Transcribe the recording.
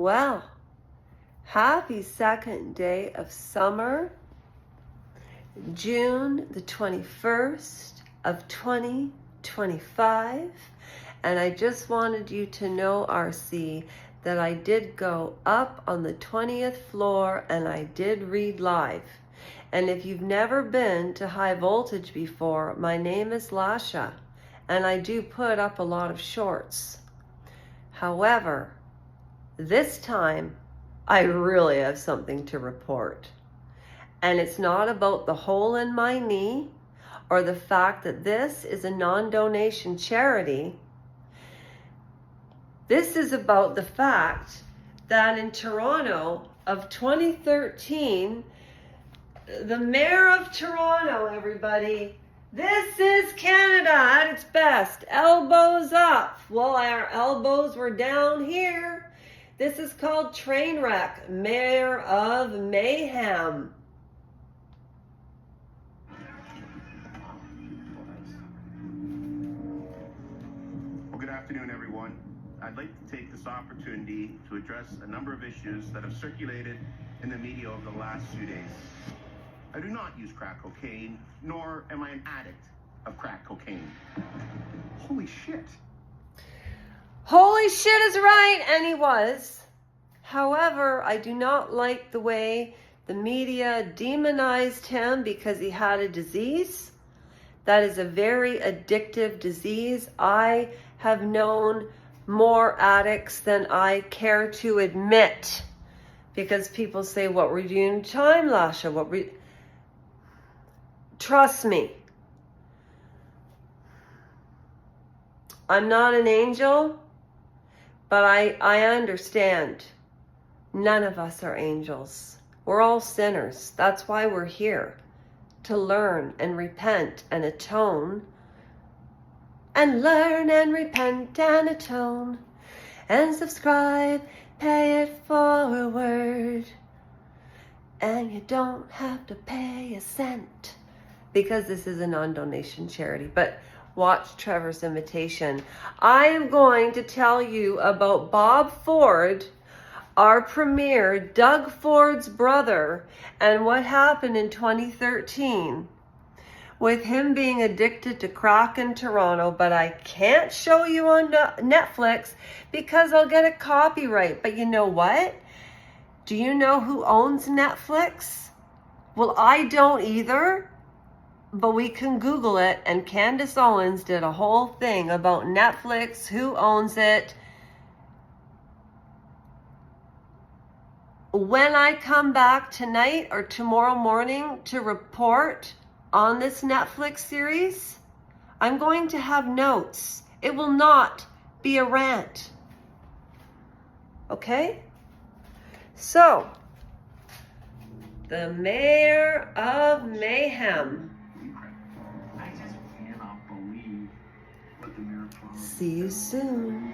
Well, happy second day of summer, June the 21st of 2025. And I just wanted you to know, RC, that I did go up on the 20th floor and I did read live. And if you've never been to high voltage before, my name is Lasha, and I do put up a lot of shorts. However, this time, I really have something to report. And it's not about the hole in my knee or the fact that this is a non-donation charity. This is about the fact that in Toronto of 2013, the mayor of Toronto, everybody, this is Canada at its best. Elbows up. Well, our elbows were down here. This is called Trainwreck, Mayor of Mayhem. Well, good afternoon, everyone. I'd like to take this opportunity to address a number of issues that have circulated in the media over the last few days. I do not use crack cocaine, nor am I an addict of crack cocaine. Holy shit. Holy shit is right, and he was. However, I do not like the way the media demonized him because he had a disease. That is a very addictive disease. I have known more addicts than I care to admit, because people say, what were you doing in time, Lasha? Trust me. I'm not an angel, but I understand. None of us are angels. We're all sinners. That's why we're here, to learn and repent and atone. And learn and repent and atone. And subscribe, pay it forward. And you don't have to pay a cent, because this is a non-donation charity. But watch Trevor's invitation. I am going to tell you about Bob Ford, our premier, Doug Ford's brother, and what happened in 2013 with him being addicted to crack in Toronto. But I can't show you on Netflix because I'll get a copyright. But you know what? Do you know who owns Netflix? Well, I don't either. But we can Google it, and Candace Owens did a whole thing about Netflix, who owns it. When I come back tonight or tomorrow morning to report on this Netflix series, I'm going to have notes. It will not be a rant. Okay? So, the Mayor of Mayhem. See you soon.